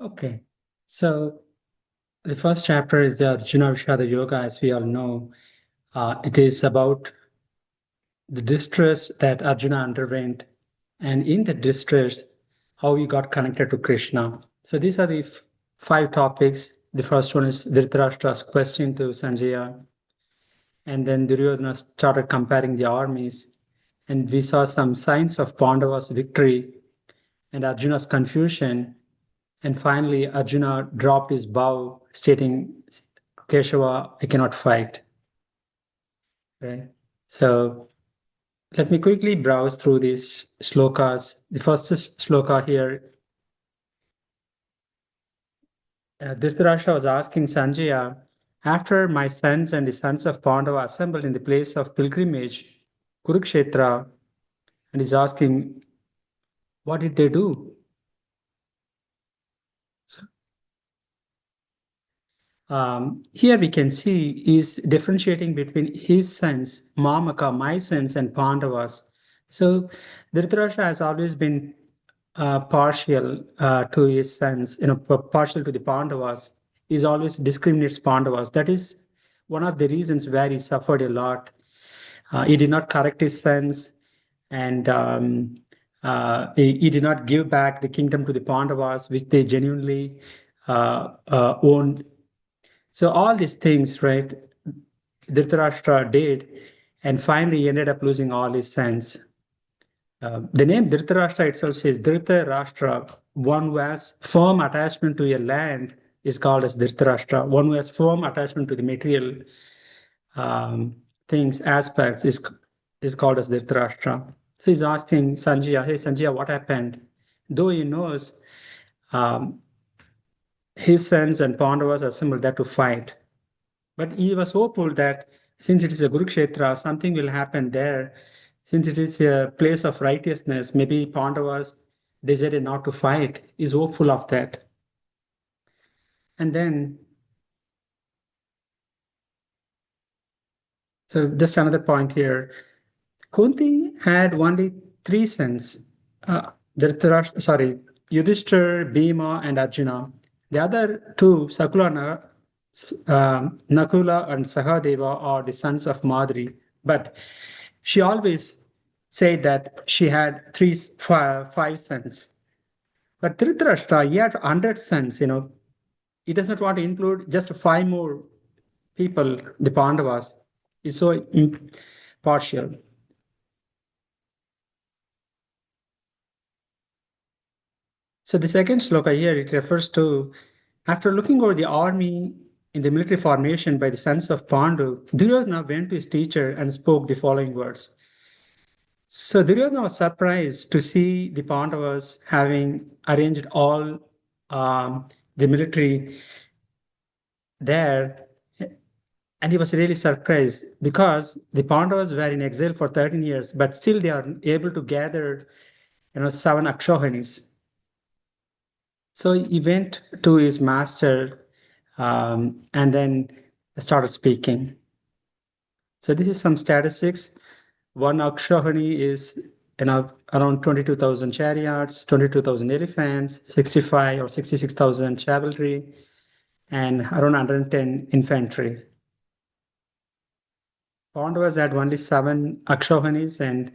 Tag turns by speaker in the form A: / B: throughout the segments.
A: Okay, so the first chapter is the Arjuna Vishada Yoga, as we all know. It is about the distress that Arjuna underwent, and in the distress, how he got connected to Krishna. So these are the five topics. The first one is Dhritarashtra's question to Sanjaya, and then Duryodhana started comparing the armies, and we saw some signs of Pandava's victory and Arjuna's confusion. And finally, Arjuna dropped his bow, stating, Keshava, I cannot fight. Right? So let me quickly browse through these shlokas. The first shloka here, Dhritarashtra was asking Sanjaya, after my sons and the sons of Pandava assembled in the place of pilgrimage, Kurukshetra, and he's asking, what did they do? So, here we can see he's differentiating between his sons, Mamaka, my sons, and Pandavas. So Dhritarashtra has always been partial to his sons, partial to the Pandavas. He always discriminates Pandavas. That is one of the reasons where he suffered a lot. He did not correct his sons, and he did not give back the kingdom to the Pandavas, which they genuinely owned. So all these things, right, Dhritarashtra did, and finally he ended up losing all his sons. The name Dhritarashtra itself says Dhritarashtra, one who has firm attachment to a land is called as Dhritarashtra. One who has firm attachment to the material things, aspects is called as Dhritarashtra. So he's asking Sanjaya, hey Sanjaya, what happened? Though he knows his sons and Pandavas assembled there to fight. But he was hopeful that since it is a Kurukshetra, something will happen there. Since it is a place of righteousness, maybe Pandavas decided not to fight. He's hopeful of that. And then, so just another point here. Kunti had only three sons. Yudhishthir, Bhima, and Arjuna. The other two, Nakula and Sahadeva, are the sons of Madri. But she always said that she had five sons. But Dhritarashtra, he had 100 sons, He does not want to include just five more people, the Pandavas. He's so partial. So the second shloka here, it refers to, after looking over the army in the military formation by the sons of Pandu, Duryodhana went to his teacher and spoke the following words. So Duryodhana was surprised to see the Pandavas having arranged all the military there. And he was really surprised because the Pandavas were in exile for 13 years, but still they are able to gather, 7 Akshohanis. So he went to his master and then started speaking. So this is some statistics. One Akshohani is around 22,000 chariots, 22,000 elephants, 65 or 66,000 cavalry, and around 110 infantry. Pandavas had only 7 Akshohanis and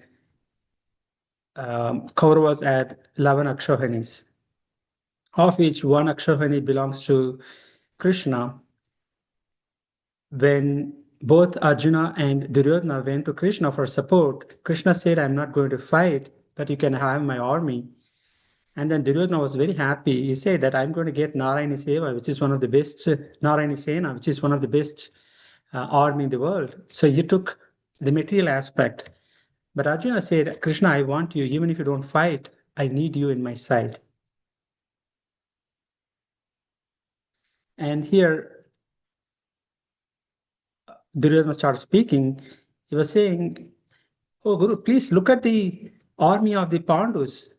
A: Kauravas had 11 Akshohanis, of which 1 Akshohani belongs to Krishna. When both Arjuna and Duryodhana went to Krishna for support, Krishna said, I'm not going to fight, but you can have my army. And then Duryodhana was very happy. He said that I'm going to get Narayani Seva, which is one of the best, Narayani Sena, which is one of the best army in the world. So he took the material aspect. But Arjuna said, Krishna, I want you, even if you don't fight, I need you in my side. And here, Duryodhana started speaking. He was saying, oh, Guru, please look at the army of the Pandus,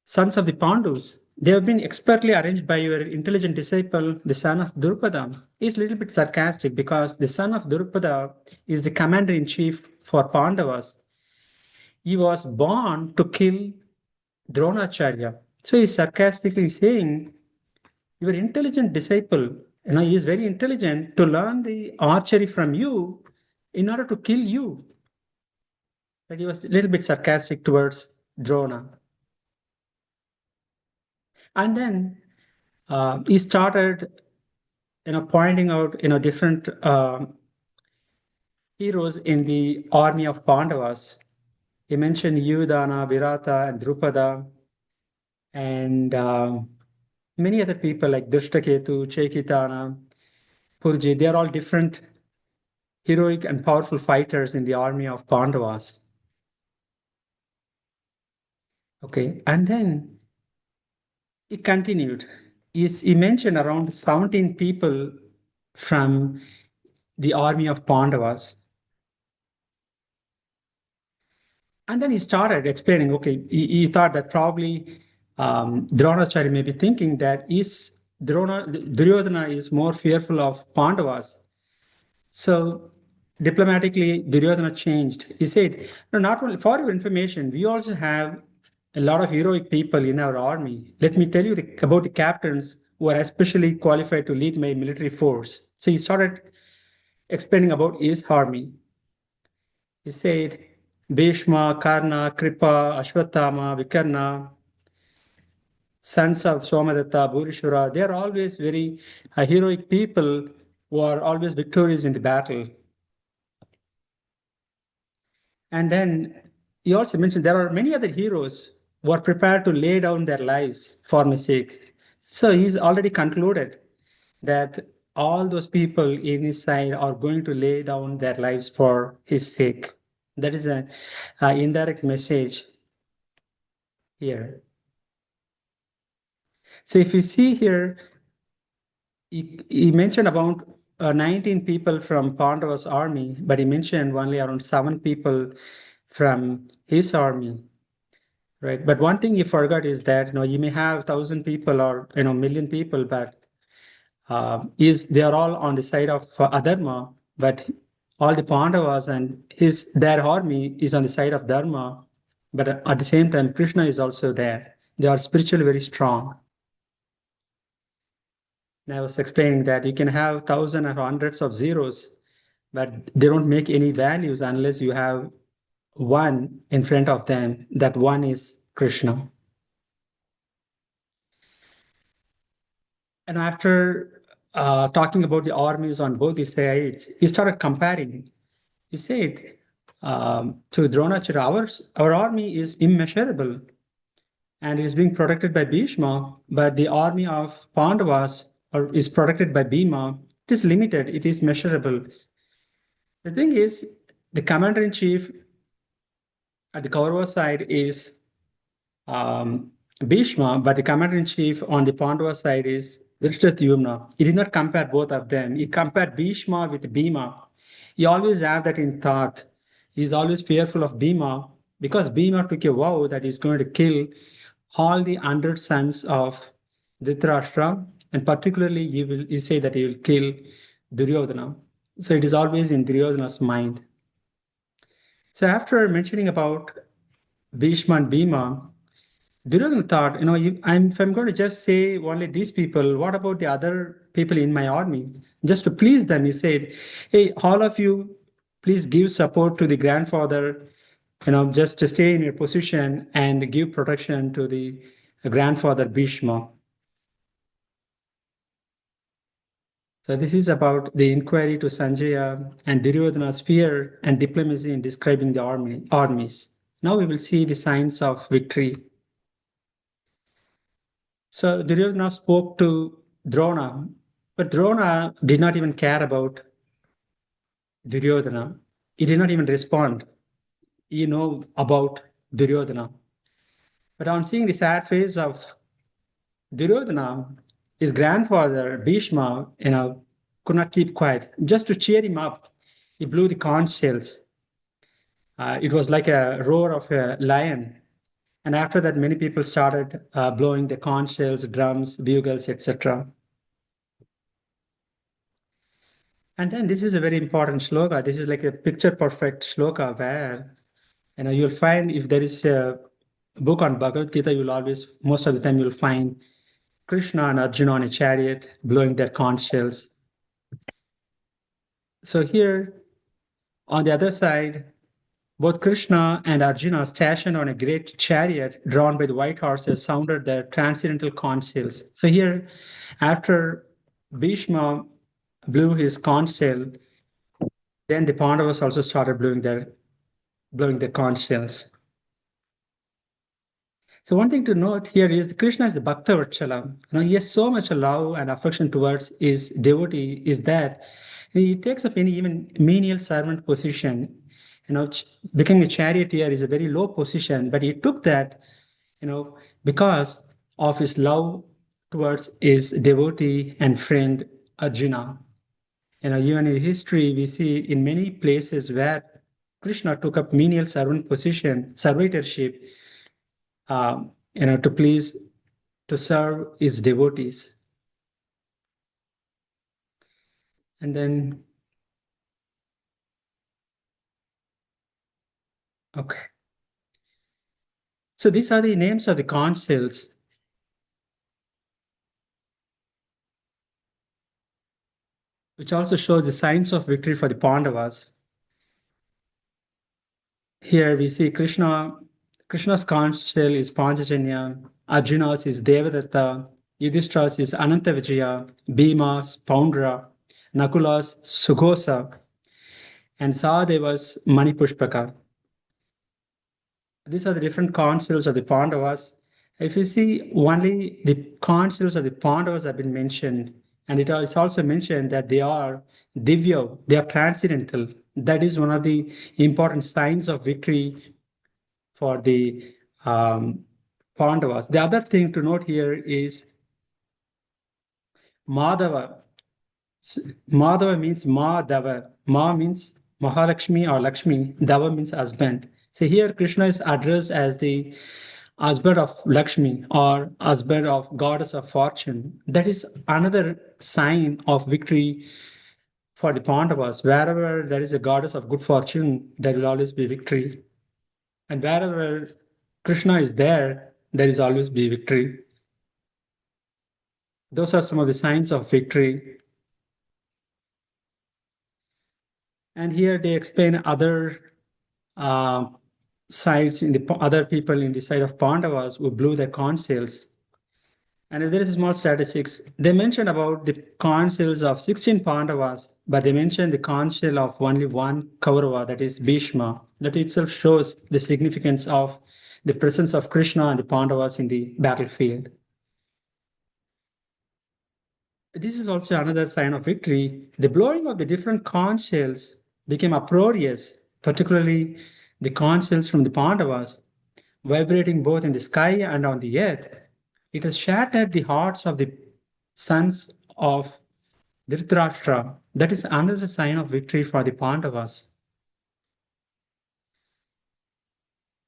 A: sons of the Pandus. They have been expertly arranged by your intelligent disciple, the son of Drupada. He's a little bit sarcastic because the son of Drupada is the commander-in-chief for Pandavas. He was born to kill Dronacharya. So he's sarcastically saying your intelligent disciple, he is very intelligent to learn the archery from you in order to kill you. But he was a little bit sarcastic towards Drona. And then he started, pointing out, different heroes in the army of Pandavas. He mentioned Yudhana, Virata, and Drupada, and many other people like Drishtaketu, Chaitanya, Purji. They are all different heroic and powerful fighters in the army of Pandavas. Okay, and then he continued. He mentioned around 17 people from the army of Pandavas. And then he started explaining, okay, he thought that probably Dronacharya may be thinking that Duryodhana is more fearful of Pandavas. So diplomatically, Duryodhana changed. He said, no, not only for your information, we also have a lot of heroic people in our army. Let me tell you about the captains who are especially qualified to lead my military force. So he started explaining about his army. He said, Bhishma, Karna, Kripa, Ashwatthama, Vikarna, sons of Somadatta, Bhurishwara, they are always very heroic people who are always victorious in the battle. And then he also mentioned there are many other heroes who are prepared to lay down their lives for my sake. So he's already concluded that all those people in his side are going to lay down their lives for his sake. That is an indirect message here. So if you see here, he mentioned about 19 people from Pandava's army, but he mentioned only around 7 people from his army, right? But one thing you forgot is that you may have 1,000 people or million people, but they are all on the side of Adharma, but all the Pandavas and their army is on the side of Dharma, but at the same time Krishna is also there. They are spiritually very strong. And I was explaining that you can have thousands or hundreds of zeros, but they don't make any values unless you have one in front of them. That one is Krishna. And after talking about the armies on both the sides, he started comparing. He said to Dronacharya, our army is immeasurable and is being protected by Bhishma, but the army of Pandavas is protected by Bhima. It is limited, it is measurable. The thing is, the commander-in-chief at the Kaurava side is Bhishma, but the commander-in-chief on the Pandava side is Drishtadyumna. He did not compare both of them. He compared Bhishma with Bhima. He always have that in thought. He's always fearful of Bhima because Bhima took a vow that he's going to kill all the 100 sons of Dhritarashtra, and particularly he say that he will kill Duryodhana. So it is always in Duryodhana's mind. So after mentioning about Bhishma and Bhima, Duryodhana thought, if I'm going to just say only these people, what about the other people in my army? Just to please them, he said, hey, all of you, please give support to the grandfather, just to stay in your position and give protection to the grandfather Bhishma. So this is about the inquiry to Sanjaya and Duryodhana's fear and diplomacy in describing the armies. Now we will see the signs of victory. So Duryodhana spoke to Drona, but Drona did not even care about Duryodhana. He did not even respond. He know about Duryodhana. But on seeing the sad face of Duryodhana, his grandfather Bhishma, could not keep quiet. Just to cheer him up, he blew the conch shells. It was like a roar of a lion. And after that, many people started blowing the conch shells, drums, bugles, etc. And then this is a very important shloka. This is like a picture perfect shloka where you'll find if there is a book on Bhagavad Gita, most of the time you'll find Krishna and Arjuna on a chariot blowing their conch shells. So here on the other side, both Krishna and Arjuna, stationed on a great chariot drawn by the white horses, sounded their transcendental conch shells. So here, after Bhishma blew his conch shell, then the Pandavas also started blowing their conch shells. So one thing to note here is Krishna is the Bhakta Vatsala. He has so much love and affection towards his devotee is that he takes up any even menial servant position. Becoming a charioteer is a very low position, but he took that, because of his love towards his devotee and friend Arjuna. Even in history, we see in many places where Krishna took up menial servant position, servitorship, to serve his devotees. And then, okay. So these are the names of the conch shells. Which also shows the signs of victory for the Pandavas. Here we see Krishna's conch shell is Panchajanya, Arjuna's is Devadatta, Yudhishthira's is Anantavijaya, Bhima's Poundra, Nakula's Sughosa, and Sahadeva's Manipushpaka. These are the different conch shells of the Pandavas. If you see, only the conch shells of the Pandavas have been mentioned, and it is also mentioned that they are divya, they are transcendental. That is one of the important signs of victory for the Pandavas. The other thing to note here is Madhava. Madhava means Madhava. Ma means Mahalakshmi or Lakshmi. Dava means husband. So here Krishna is addressed as the husband of Lakshmi or husband of goddess of fortune. That is another sign of victory for the Pandavas. Wherever there is a goddess of good fortune, there will always be victory. And wherever Krishna is there, there is always be victory. Those are some of the signs of victory. And here they explain other sides in the other people in the side of Pandavas who blew their conch shells. And there is a small statistics. They mentioned about the conch shells of 16 Pandavas, but they mentioned the conch shell of only one Kaurava, that is Bhishma. That itself shows the significance of the presence of Krishna and the Pandavas in the battlefield. This is also another sign of victory. The blowing of the different conch shells became uproarious, particularly the conch shells from the Pandavas, vibrating both in the sky and on the earth. It has shattered the hearts of the sons of Dhritarashtra. That is another sign of victory for the Pandavas.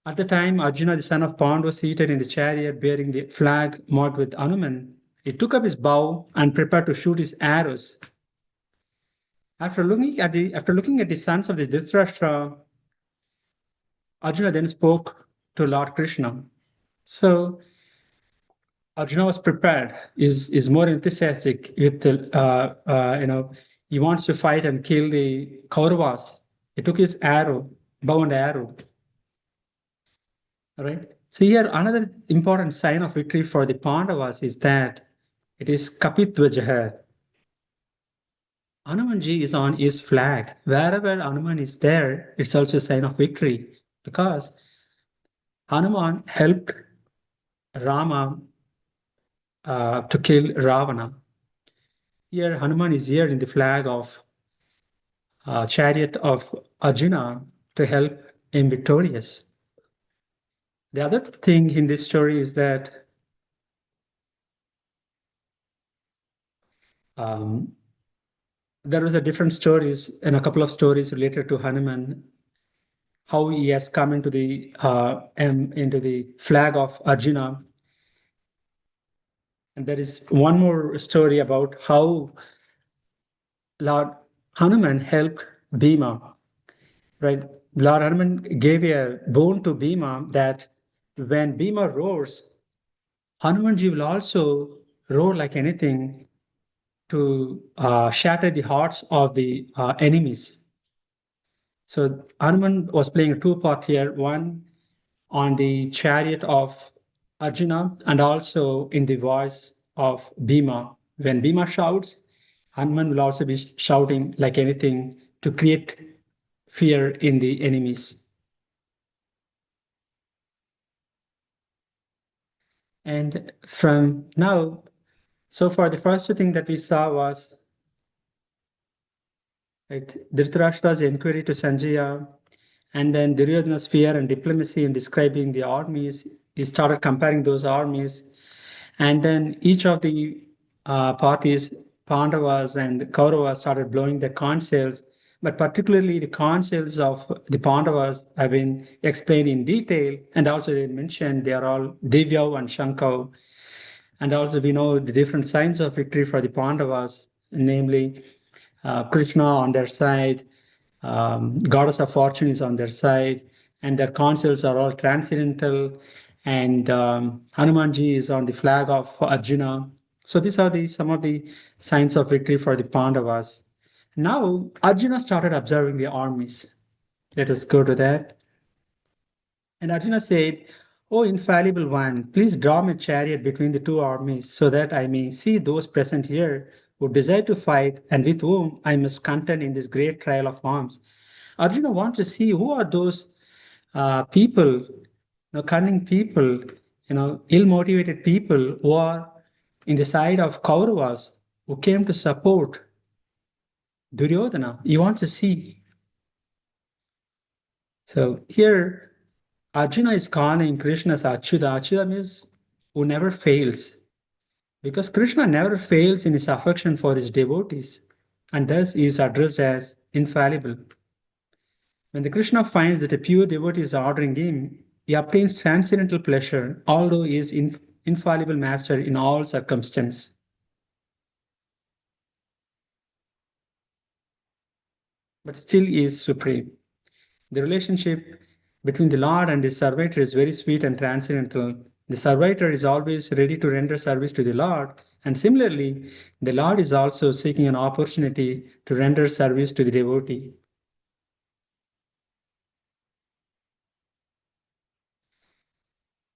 A: At the time, Arjuna, the son of Pandu, was seated in the chariot bearing the flag marked with Hanuman. He took up his bow and prepared to shoot his arrows. After looking at the sons of the Dhritarashtra, Arjuna then spoke to Lord Krishna. So Arjuna was prepared, is more enthusiastic with the, he wants to fight and kill the Kauravas. He took his arrow, bow and arrow. All right. So here another important sign of victory for the Pandavas is that it is Kapitvajaha. Hanumanji is on his flag. Wherever Hanuman is there, it's also a sign of victory because Hanuman helped Rama to kill Ravana. Here, Hanuman is here in the flag of chariot of Arjuna to help him victorious. The other thing in this story is that there was a different stories and a couple of stories related to Hanuman, how he has come into the flag of Arjuna. And there is one more story about how Lord Hanuman helped Bhima, right? Lord Hanuman gave a boon to Bhima that when Bhima roars, Hanumanji will also roar like anything to shatter the hearts of the enemies. So Hanuman was playing a two-part here, one on the chariot of Arjuna and also in the voice of Bhima. When Bhima shouts, Hanuman will also be shouting like anything to create fear in the enemies. And from now, so far, the first thing that we saw was right, Dhritarashtra's inquiry to Sanjaya, and then Duryodhana's fear and diplomacy in describing the armies. He started comparing those armies, and then each of the parties, Pandavas and Kauravas, started blowing their conch shells. But particularly the conch shells of the Pandavas have been explained in detail, and also they mentioned they are all Divyav and Shankav. And also we know the different signs of victory for the Pandavas, namely Krishna on their side, goddess of fortune is on their side, and their counsels are all transcendental, and Hanumanji is on the flag of Arjuna. So these are some of the signs of victory for the Pandavas. Now Arjuna started observing the armies. Let us go to that. And Arjuna said, "O infallible one, please draw my chariot between the two armies so that I may see those present here who desire to fight and with whom I must contend in this great trial of arms." Arjuna wants to see who are those people, cunning people, ill-motivated people who are in the side of Kauravas who came to support Duryodhana. He wants to see. So here Arjuna is calling Krishna as Achyuta. Achyuta means who never fails. Because Krishna never fails in his affection for his devotees, and thus he is addressed as infallible. When the Krishna finds that a pure devotee is ordering him, he obtains transcendental pleasure, although he is infallible master in all circumstances. But still he is supreme. The relationship between the Lord and his servitor is very sweet and transcendental. The servitor is always ready to render service to the Lord, and similarly, the Lord is also seeking an opportunity to render service to the devotee.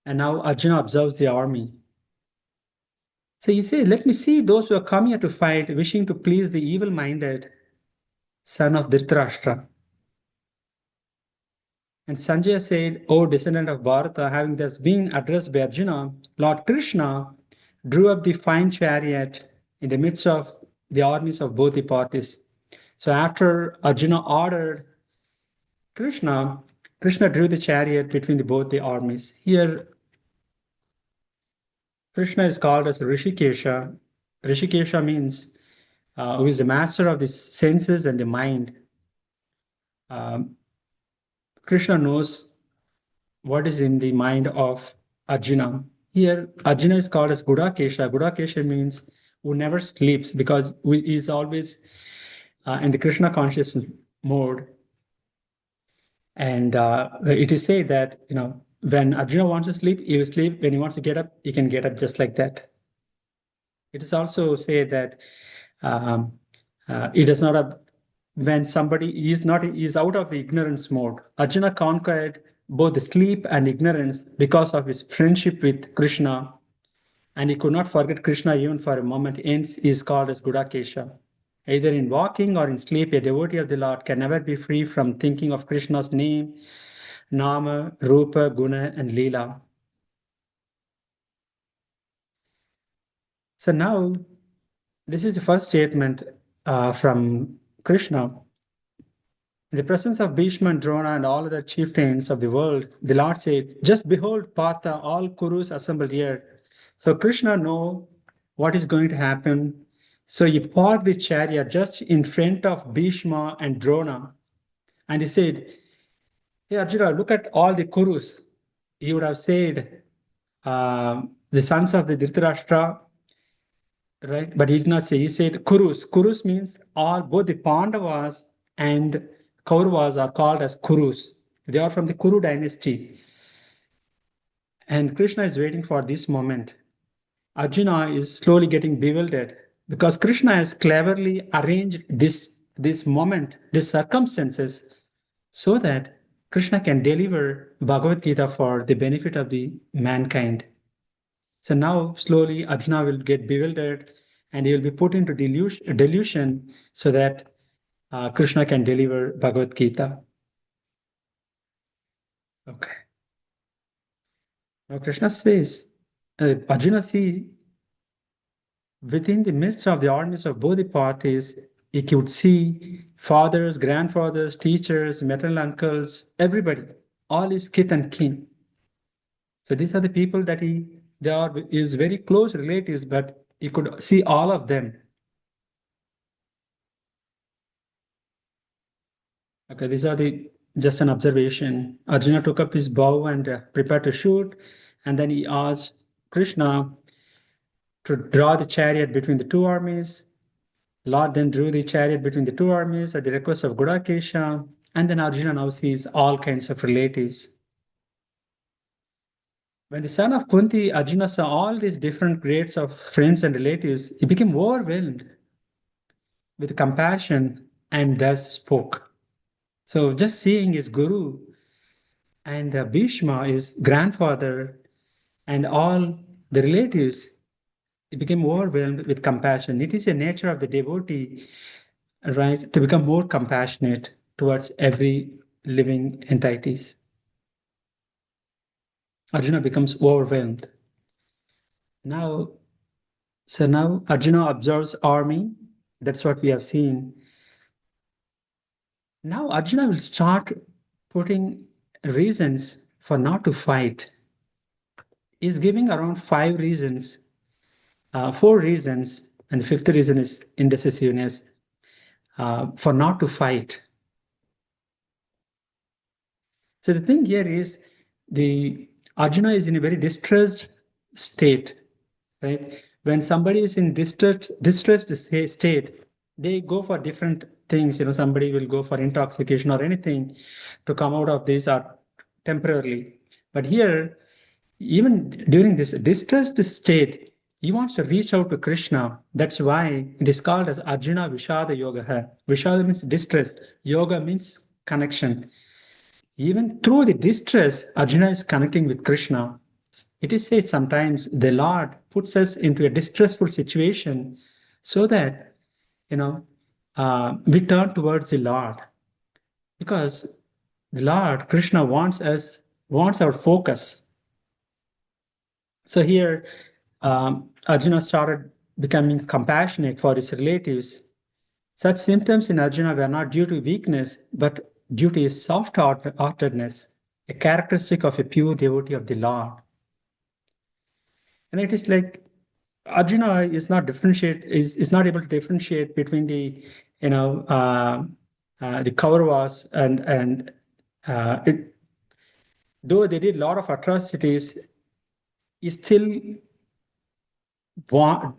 A: And now Arjuna observes the army. So he says, "Let me see those who are come here to fight, wishing to please the evil-minded son of Dhritarashtra." And Sanjaya said, "O descendant of Bharata, having thus been addressed by Arjuna, Lord Krishna drew up the fine chariot in the midst of the armies of both the parties." So after Arjuna ordered Krishna, Krishna drew the chariot between both the armies. Here, Krishna is called as Rishikesha. Rishikesha means who is the master of the senses and the mind. Krishna knows what is in the mind of Arjuna. Here, Arjuna is called as Gudakesha. Gudakesha means who never sleeps because he is always in the Krishna conscious mode. And it is said that, when Arjuna wants to sleep, he will sleep. When he wants to get up, he can get up just like that. It is also said that he does not have, when somebody is out of the ignorance mode. Arjuna conquered both the sleep and ignorance because of his friendship with Krishna, and he could not forget Krishna even for a moment. Hence, he is called as Gudakesha. Either in walking or in sleep, a devotee of the Lord can never be free from thinking of Krishna's name, Nama, Rupa, Guna, and Leela. So now, this is the first statement from Krishna. In the presence of Bhishma and Drona and all other chieftains of the world, the Lord said, "Just behold, Partha, all Kurus assembled here." So Krishna know what is going to happen. So he parked the chariot just in front of Bhishma and Drona. And he said, "Hey Arjuna, look at all the Kurus." He would have said, the sons of the Dhritarashtra, right? But he did not say, he said Kurus. Kurus means both the Pandavas and Kauravas are called as Kurus. They are from the Kuru dynasty. And Krishna is waiting for this moment. Arjuna is slowly getting bewildered because Krishna has cleverly arranged this moment, these circumstances, so that Krishna can deliver Bhagavad Gita for the benefit of the mankind. So now slowly Arjuna will get bewildered and he will be put into delusion so that Krishna can deliver Bhagavad Gita. Okay. Now Krishna says, Arjuna see within the midst of the armies of both the parties, he could see fathers, grandfathers, teachers, maternal uncles, everybody, all his kith and kin. So these are the people that they are his very close relatives, but he could see all of them. Okay, these are the just an observation. Arjuna took up his bow and prepared to shoot, and then he asked Krishna to draw the chariot between the two armies. Lord then drew the chariot between the two armies at the request of Gudakesha, and then Arjuna now sees all kinds of relatives. When the son of Kunti, Arjuna saw all these different grades of friends and relatives, he became overwhelmed with compassion and thus spoke. So just seeing his guru and Bhishma, his grandfather, and all the relatives, he became overwhelmed with compassion. It is a nature of the devotee, right, to become more compassionate towards every living entities. Arjuna becomes overwhelmed. Now, now Arjuna observes army. That's what we have seen. Now Arjuna will start putting reasons for not to fight. He's giving around 5 reasons, 4 reasons, and the fifth reason is indecisiveness for not to fight. So the thing here is the Arjuna is in a very distressed state, right? When somebody is in distressed state, they go for different things. Somebody will go for intoxication or anything to come out of this or temporarily. But here, even during this distressed state, he wants to reach out to Krishna. That's why it is called as Arjuna Vishada Yoga. Vishada means distress. Yoga means connection. Even through the distress, Arjuna is connecting with Krishna. It is said sometimes the Lord puts us into a distressful situation so that, we turn towards the Lord. Because the Lord, Krishna, wants our focus. So here, Arjuna started becoming compassionate for his relatives. Such symptoms in Arjuna were not due to weakness, but due to his soft-heartedness, a characteristic of a pure devotee of the Lord. And it is like Arjuna is not not able to differentiate between the the Kauravas and though they did a lot of atrocities, he still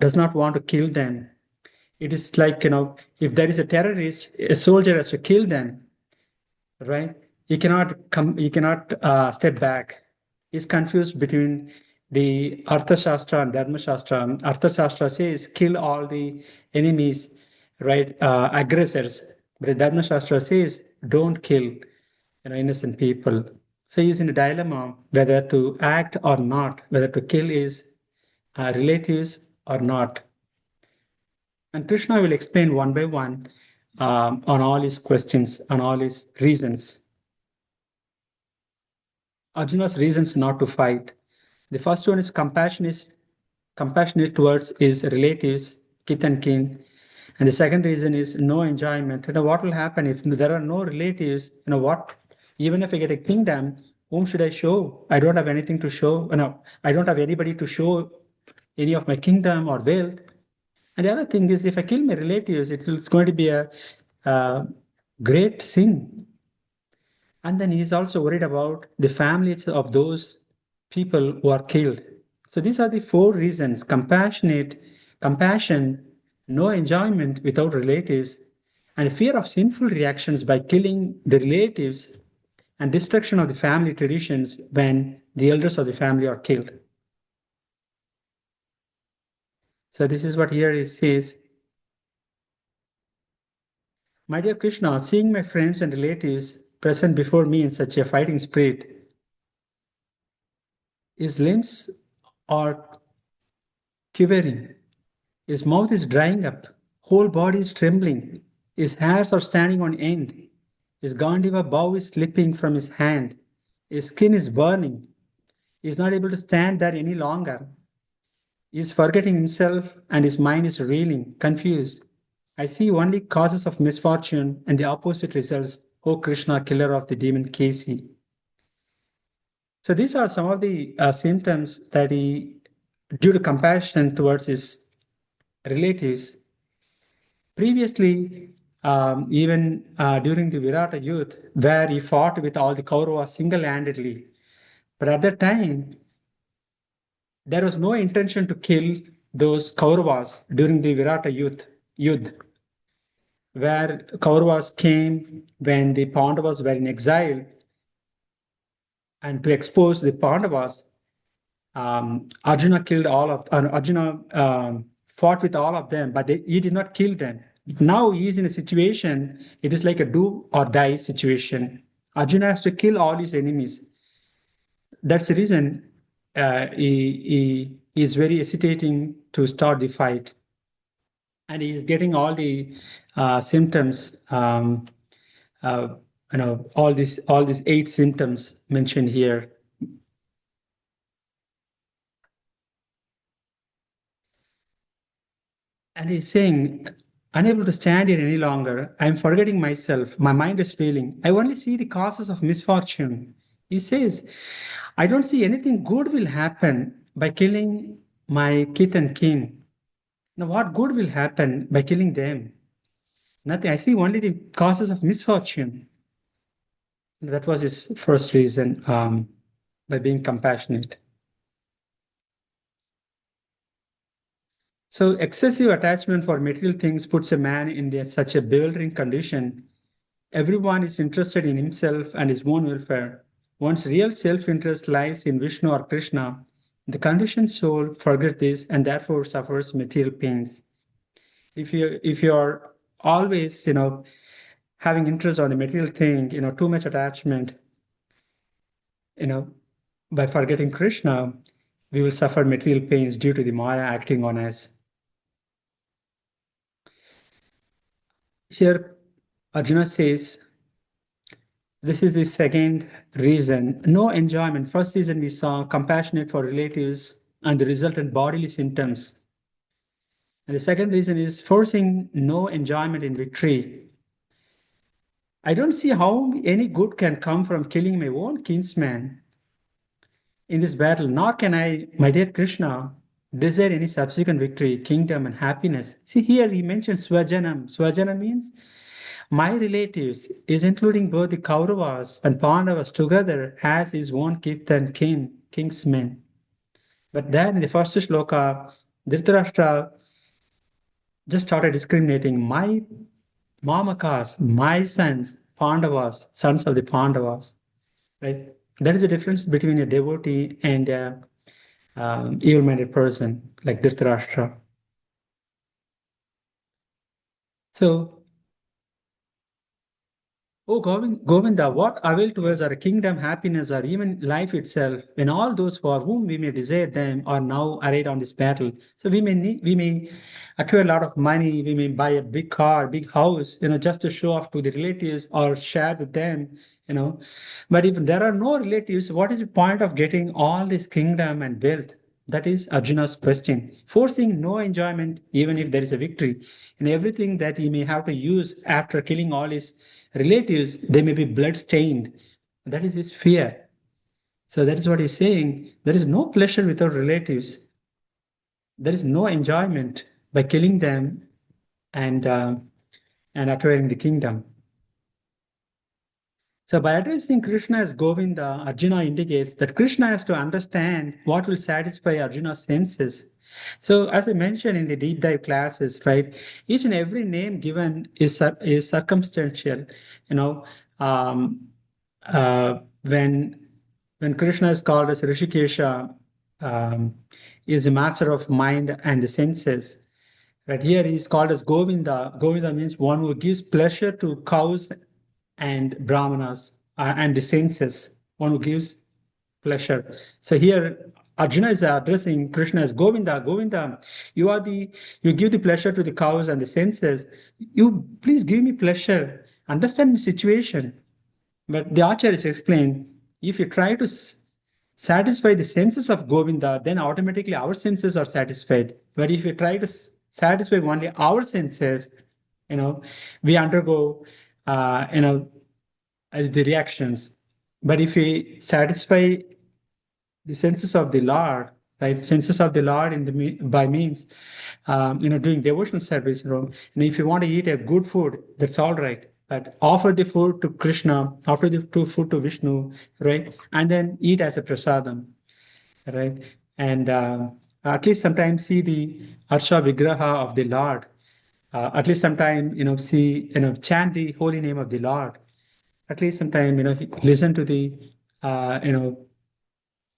A: does not want to kill them. It is like, if there is a terrorist, a soldier has to kill them, right? He cannot step back. He's confused between the Artha Shastra and Dharma Shastra. Artha Shastra says kill all the enemies, right? Aggressors. But the Dharma Shastra says don't kill innocent people. So he's in a dilemma whether to act or not, whether to kill his relatives or not. And Krishna will explain one by one on all his questions, on all his reasons. Arjuna's reasons not to fight. The first one is compassionate towards his relatives, kith and kin. And the second reason is no enjoyment. What will happen if there are no relatives? What? Even if I get a kingdom, whom should I show? I don't have anything to show. I don't have anybody to show any of my kingdom or wealth. And the other thing is, if I kill my relatives, it's going to be a great sin. And then he's also worried about the families of those people who are killed. So these are the 4 reasons: compassion, no enjoyment without relatives, and fear of sinful reactions by killing the relatives, and destruction of the family traditions when the elders of the family are killed. So this is what here it says. My dear Krishna, seeing my friends and relatives present before me in such a fighting spirit, his limbs are quivering, his mouth is drying up, whole body is trembling, his hairs are standing on end, his Gandiva bow is slipping from his hand, his skin is burning, he is not able to stand there any longer. He is forgetting himself and his mind is reeling, confused. I see only causes of misfortune and the opposite results, O Krishna, killer of the demon Kesi. So these are some of the symptoms that he, due to compassion towards his relatives, previously, even during the Virata youth, where he fought with all the Kauravas single-handedly, but at that time, there was no intention to kill those Kauravas during the Virata youth, where Kauravas came when the Pandavas were in exile, and to expose the Pandavas, Arjuna killed all of Arjuna fought with all of them, but he did not kill them. Now he is in a situation, it is like a do or die situation. Arjuna has to kill all his enemies. That's the reason he is very hesitating to start the fight. And he is getting all the symptoms, uh, all these 8 symptoms mentioned here. And he's saying, unable to stand here any longer, I'm forgetting myself. My mind is failing. I only see the causes of misfortune. He says, I don't see anything good will happen by killing my kith and kin. Now, what good will happen by killing them? Nothing. I see only the causes of misfortune. That was his first reason, by being compassionate. So excessive attachment for material things puts a man in such a bewildering condition. Everyone is interested in himself and his own welfare. One's real self-interest lies in Vishnu or Krishna. The conditioned soul forgets this and therefore suffers material pains. If you are always, having interest on the material thing, too much attachment, by forgetting Krishna, we will suffer material pains due to the Maya acting on us. Here, Arjuna says, this is the second reason. No enjoyment. First reason we saw compassionate for relatives and the resultant bodily symptoms. And the second reason is forcing no enjoyment in victory. I don't see how any good can come from killing my own kinsman in this battle, nor can I, my dear Krishna, desire any subsequent victory, kingdom, and happiness. See, here he mentions Swajanam. Swajana means my relatives, is including both the Kauravas and Pandavas together as his own kith and kingsmen. But then in the first shloka, Dhritarashtra just started discriminating my Mamakas, my sons, Pandavas, sons of the Pandavas, right? That is the difference between a devotee and a evil-minded person like Dhritarashtra. So, oh Govinda, what avail to us our kingdom, happiness, or even life itself, when all those for whom we may desire them are now arrayed on this battle? So we may acquire a lot of money, we may buy a big car, big house, just to show off to the relatives or share with them, you know. But if there are no relatives, what is the point of getting all this kingdom and wealth? That is Arjuna's question. Forcing no enjoyment, even if there is a victory, and everything that he may have to use after killing all his relatives, they may be blood-stained. That is his fear. So that is what he's saying. There is no pleasure without relatives. There is no enjoyment by killing them and acquiring the kingdom. So by addressing Krishna as Govinda, Arjuna indicates that Krishna has to understand what will satisfy Arjuna's senses. So as I mentioned in the deep dive classes, right, each and every name given is circumstantial. You know, um, when Krishna is called as Rishikesha, um, is a master of mind and the senses. Right here, he is called as Govinda. Govinda means one who gives pleasure to cows and brahmanas and the senses, one who gives pleasure. So here, Arjuna is addressing Krishna as Govinda. Govinda, you give the pleasure to the cows and the senses. You please give me pleasure. Understand my situation. But the Acharyas explain, if you try to satisfy the senses of Govinda, then automatically our senses are satisfied. But if you try to satisfy only our senses, we undergo, the reactions. But if we satisfy the senses of the Lord, right? Senses of the Lord by means, doing devotional service. And if you want to eat a good food, that's all right. But offer the food to Krishna, offer the food to Vishnu, right? And then eat as a prasadam, right? And at least sometimes see the Arsha Vigraha of the Lord. At least sometime, see, chant the holy name of the Lord. At least sometime, listen to the,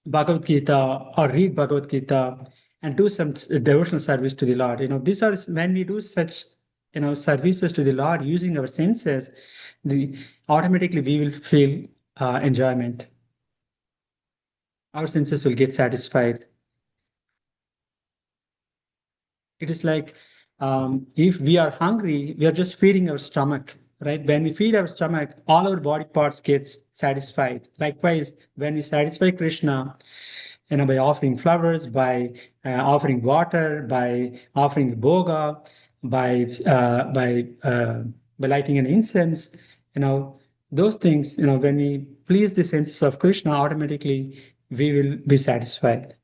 A: Bhagavad Gita or read Bhagavad Gita and do some devotional service to the Lord. These are when we do such, services to the Lord using our senses, automatically we will feel enjoyment. Our senses will get satisfied. It is like if we are hungry, we are just feeding our stomach, right? When we feed our stomach, all our body parts get satisfied. Likewise, when we satisfy Krishna, by offering flowers, by offering water, by offering bhoga, by lighting an incense, those things, when we please the senses of Krishna, automatically we will be satisfied.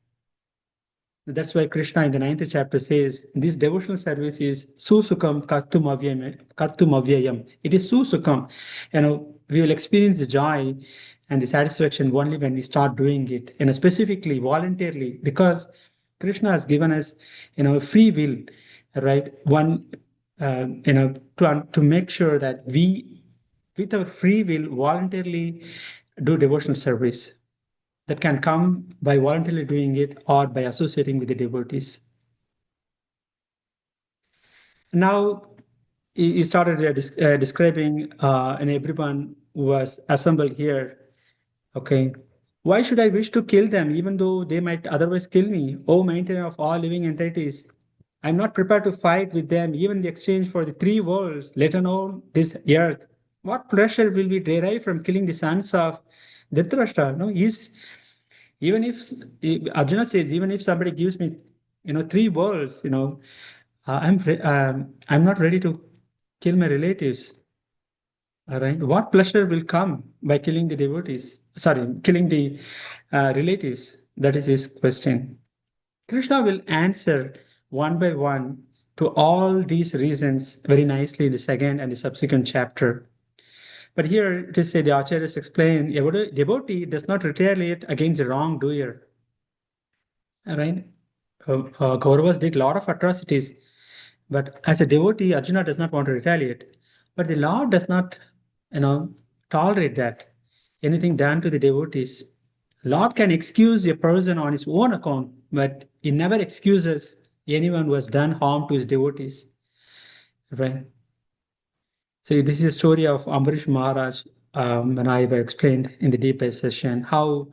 A: That's why Krishna in the 9th chapter says, this devotional service is susukam kartum avyayam. It is susukam. We will experience the joy and the satisfaction only when we start doing it, specifically, voluntarily, because Krishna has given us, free will, right? To make sure that we, with our free will, voluntarily do devotional service. That can come by voluntarily doing it or by associating with the devotees. Now, he started describing and everyone who was assembled here. Okay. Why should I wish to kill them even though they might otherwise kill me? O maintainer of all living entities, I'm not prepared to fight with them even in exchange for the three worlds, let alone this earth. What pleasure will we derive from killing the sons of Dhritarashtra? No, even if Arjuna says, even if somebody gives me, three worlds, I'm not ready to kill my relatives. All right. What pleasure will come by killing the devotees? Sorry, killing the relatives. That is his question. Krishna will answer one by one to all these reasons very nicely in the second and the subsequent chapter. But here it is said, the Acharyas explain, a devotee does not retaliate against the wrongdoer. All right. Kauravas did a lot of atrocities, but as a devotee, Arjuna does not want to retaliate. But the Lord does not, tolerate that. Anything done to the devotees. Lord can excuse a person on his own account, but he never excuses anyone who has done harm to his devotees. Right? So this is a story of Ambarish Maharaj, when I have explained in the deep dive session, how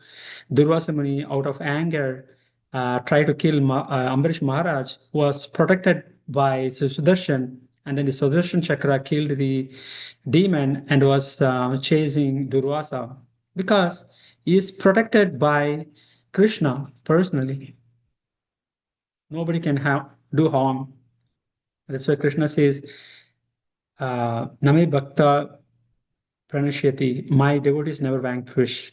A: Durvasa Muni, out of anger, tried to kill Ambarish Maharaj, was protected by Sudarshan, and then the Sudarshan Chakra killed the demon and was chasing Durvasa because he is protected by Krishna personally. Nobody can do harm. That's why Krishna says, Name Bhakta Pranashyati, my devotees never vanquish.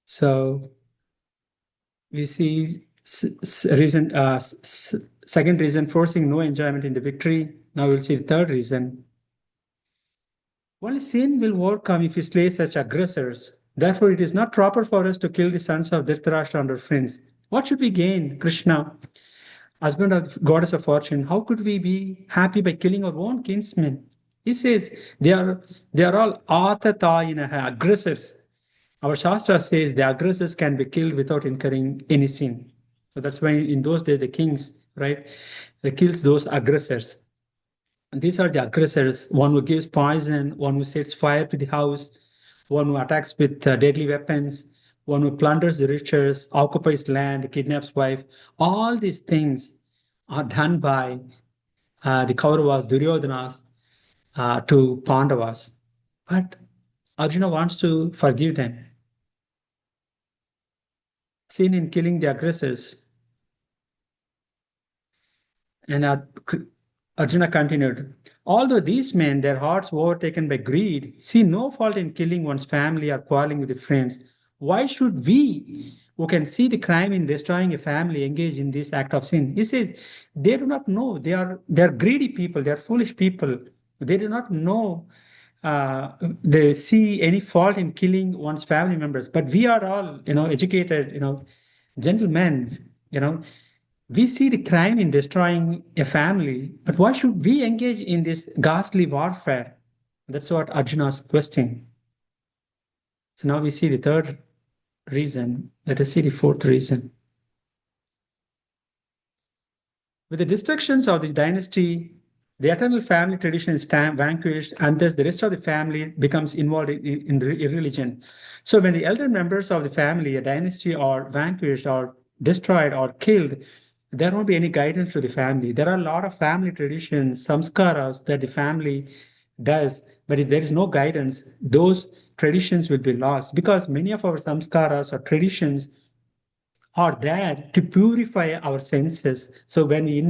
A: So we see second reason, forcing no enjoyment in the victory. Now we'll see the third reason. Only sin will overcome if we slay such aggressors. Therefore, it is not proper for us to kill the sons of Dhritarashtra and our friends. What should we gain, Krishna, husband of goddess of fortune? How could we be happy by killing our own kinsmen? He says they are all atatayinaha, aggressors. Our Shastra says the aggressors can be killed without incurring any sin. So that's why in those days the kings, right, they kills those aggressors. And these are the aggressors: one who gives poison, one who sets fire to the house, one who attacks with deadly weapons, one who plunders the riches, occupies land, kidnaps wife. All these things are done by the Kauravas, Duryodhanas, to Pandavas. But Arjuna wants to forgive them. Seen in killing the aggressors. And Arjuna continued, although these men, their hearts were overtaken by greed, see no fault in killing one's family or quarreling with the friends. Why should we, who can see the crime in destroying a family, engage in this act of sin? He says, they do not know. They are greedy people. They are foolish people. They do not know. They see any fault in killing one's family members. But we are all, educated, gentlemen, we see the crime in destroying a family, but why should we engage in this ghastly warfare? That's what Arjuna's question. So now we see the third reason. Let us see the fourth reason. With the destructions of the dynasty, the eternal family tradition is vanquished, and thus the rest of the family becomes involved in religion. So when the elder members of the family, a dynasty, are vanquished or destroyed or killed, there won't be any guidance to the family. There are a lot of family traditions, samskaras that the family does, but if there is no guidance, those traditions will be lost, because many of our samskaras or traditions are there to purify our senses. So when we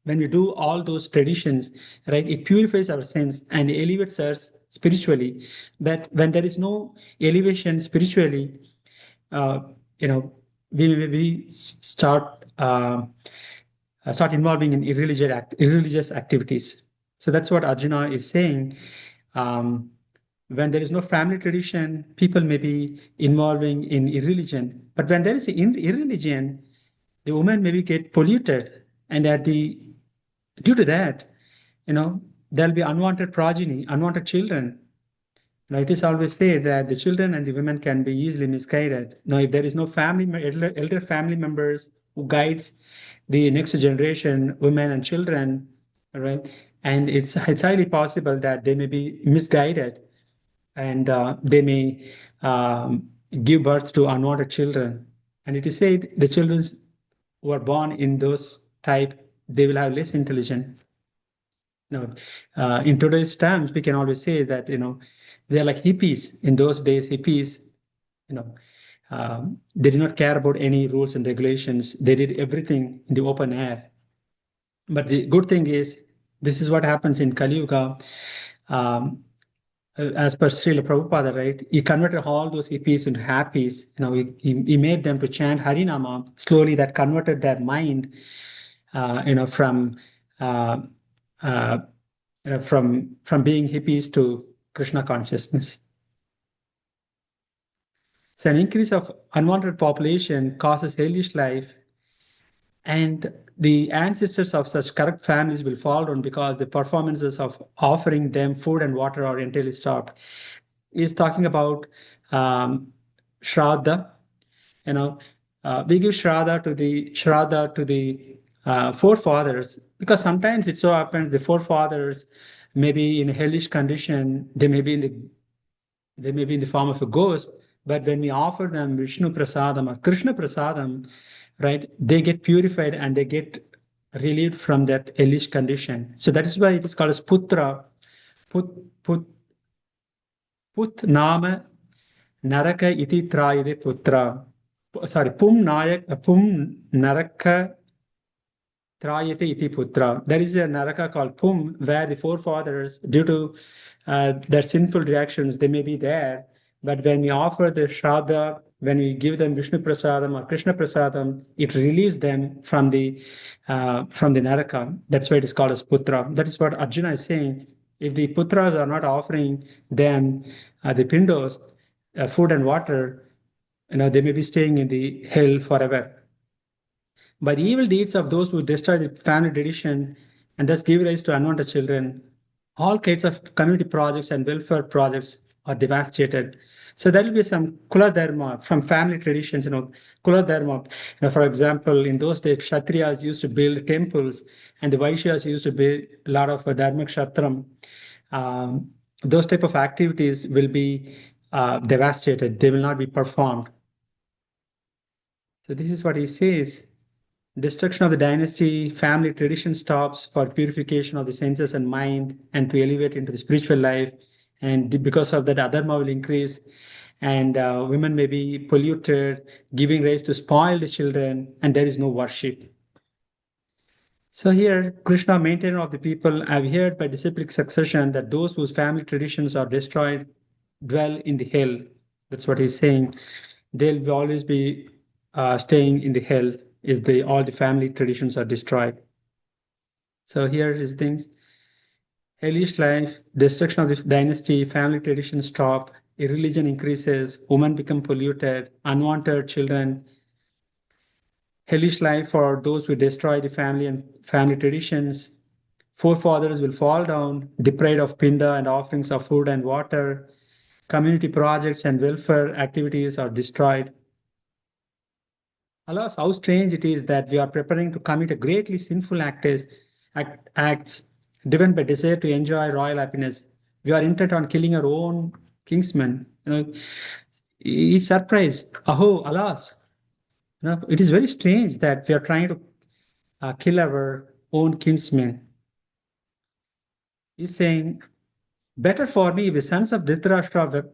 A: when we do all those traditions, right, it purifies our sense and elevates us spiritually. But when there is no elevation spiritually, uh, you know, we start involving in irreligious activities. So that's what Arjuna is saying. Um, when there is no family tradition, people may be involving in irreligion. But when there is irreligion, the woman maybe get polluted, and due to that, there'll be unwanted progeny, unwanted children. Now, it is always said that the children and the women can be easily misguided. Now, if there is no elder family members who guides the next generation, women and children, right, and it's highly possible that they may be misguided, and they may give birth to unwanted children. And it is said the children who are born in those type, they will have less intelligence. No, in today's times, we can always say that, they're like hippies. In those days, hippies, you know, they did not care about any rules and regulations. They did everything in the open air. But the good thing is, this is what happens in Kali Yuga. As per Srila Prabhupada, right? He converted all those hippies into happies. He made them to chant Harinama. Slowly, that converted their mind, from uh, uh, from being hippies to Krishna consciousness. So an increase of unwanted population causes hellish life, and the ancestors of such corrupt families will fall down because the performances of offering them food and water are entirely stopped. He's talking about Shraddha. We give Shraddha to the forefathers, because sometimes it so happens the forefathers may be in a hellish condition. They may be in the form of a ghost, but when we offer them Vishnu Prasadam or Krishna Prasadam, right, they get purified and they get relieved from that hellish condition. So that is why it is called as Putra. Put, put, put Nama Naraka iti trayade putra. Sorry, Pum Naraka trayate iti putra. There is a Naraka called Pum, where the forefathers, due to their sinful reactions, they may be there. But when we offer the Shraddha, when we give them Vishnu Prasadam or Krishna Prasadam, it relieves them from the Naraka. That's why it is called as Putra. That is what Arjuna is saying. If the Putras are not offering them the Pindos, food and water, they may be staying in the hell forever. By the evil deeds of those who destroy the family tradition and thus give rise to unwanted children, all kinds of community projects and welfare projects or devastated. So there will be some Kula Dharma from family traditions, Kula Dharma. For example, in those days, Kshatriyas used to build temples and the Vaishyas used to build a lot of Dharma Kshatram. Those type of activities will be devastated. They will not be performed. So this is what he says. Destruction of the dynasty, family tradition stops for purification of the senses and mind and to elevate into the spiritual life. And because of that, adharma will increase and women may be polluted, giving rise to spoiled children, and there is no worship. So here, Krishna, maintainer of the people, have heard by disciplic succession that those whose family traditions are destroyed dwell in the hell. That's what he's saying. They'll always be staying in the hell if all the family traditions are destroyed. So here is things. Hellish life, destruction of the dynasty, family traditions stop, irreligion increases, women become polluted, unwanted children, hellish life for those who destroy the family and family traditions. Forefathers will fall down, deprived of pinda and offerings of food and water. Community projects and welfare activities are destroyed. Alas, how strange it is that we are preparing to commit a greatly sinful acts driven by desire to enjoy royal happiness. We are intent on killing our own kinsmen. He's surprised. Aho, alas. It is very strange that we are trying to kill our own kinsmen. He's saying, better for me if the sons of Dhritarashtra,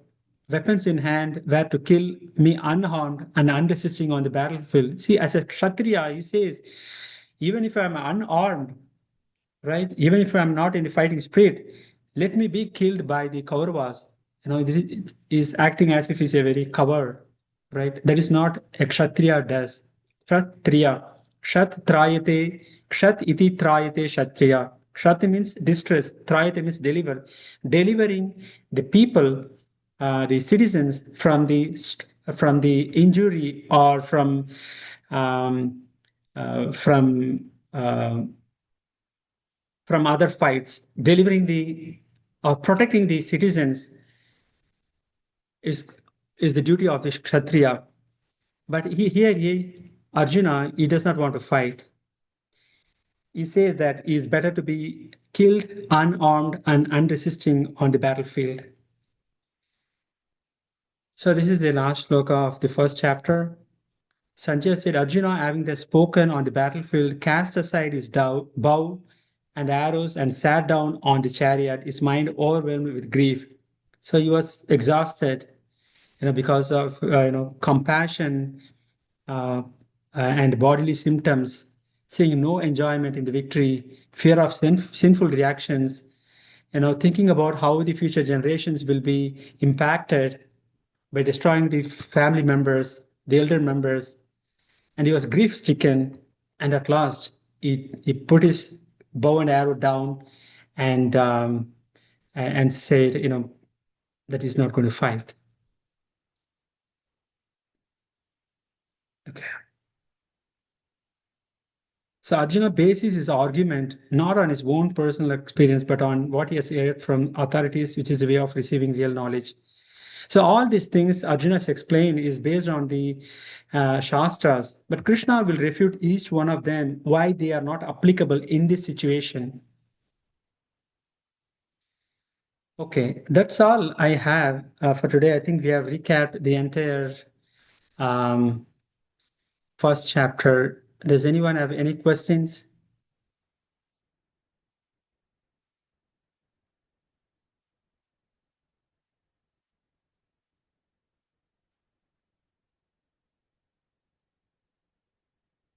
A: weapons in hand, were to kill me unharmed and unresisting on the battlefield. See, as a Kshatriya, he says, even if I'm unarmed, right, even if I'm not in the fighting spirit, let me be killed by the Kauravas. This is acting as if he's a very coward, right? That is not a Kshatriya does. Kshatriya. Kshat trayate, kshat iti trayate kshatriya. Kshat means distress, trayate means deliver. Delivering the people, the citizens from the injury or um, from other fights, delivering the or protecting the citizens is the duty of the Kshatriya. But Arjuna, he does not want to fight. He says that it is better to be killed unarmed and unresisting on the battlefield. So this is the last sloka of the first chapter. Sanjay said, Arjuna, having thus spoken on the battlefield, cast aside his bow and arrows and sat down on the chariot, his mind overwhelmed with grief. So he was exhausted, because of compassion and bodily symptoms, seeing no enjoyment in the victory, fear of sinful reactions, thinking about how the future generations will be impacted by destroying the family members, the elder members, and he was grief stricken. And at last, he put his bow and arrow down and said, that he's not going to fight. Okay. So Arjuna bases his argument not on his own personal experience, but on what he has heard from authorities, which is the way of receiving real knowledge. So all these things Arjuna has explained is based on the Shastras, but Krishna will refute each one of them why they are not applicable in this situation. Okay, that's all I have for today. I think we have recapped the entire um, first chapter. Does anyone have any questions?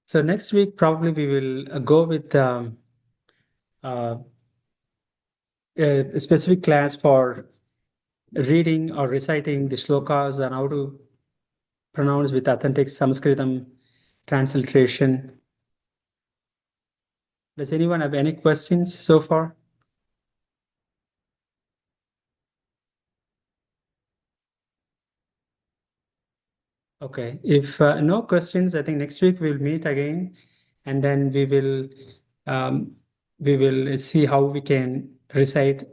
A: So next week, probably we will go with uh, a specific class for reading or reciting the shlokas and how to pronounce with authentic Sanskritam transliteration. Does anyone have any questions so far? Okay, if no questions, I think next week we'll meet again, and then um, we will see how we can recite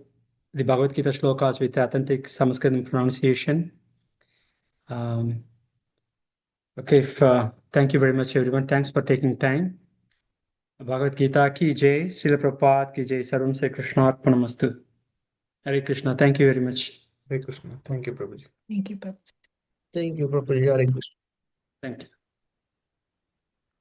A: the Bhagavad Gita shlokas with authentic Sanskrit pronunciation. Okay, thank you very much, everyone. Thanks for taking time. Bhagavad Gita ki jai, Srila Prabhupada ki jai, Sarvam Sai Krishna Arpanamastu. Hare Krishna. Thank you very much.
B: Hare Krishna. Thank you, Prabhuji.
C: Thank you, Prabhuji.
D: Thank you, Prabhuji. Hare Krishna.
A: Thank you.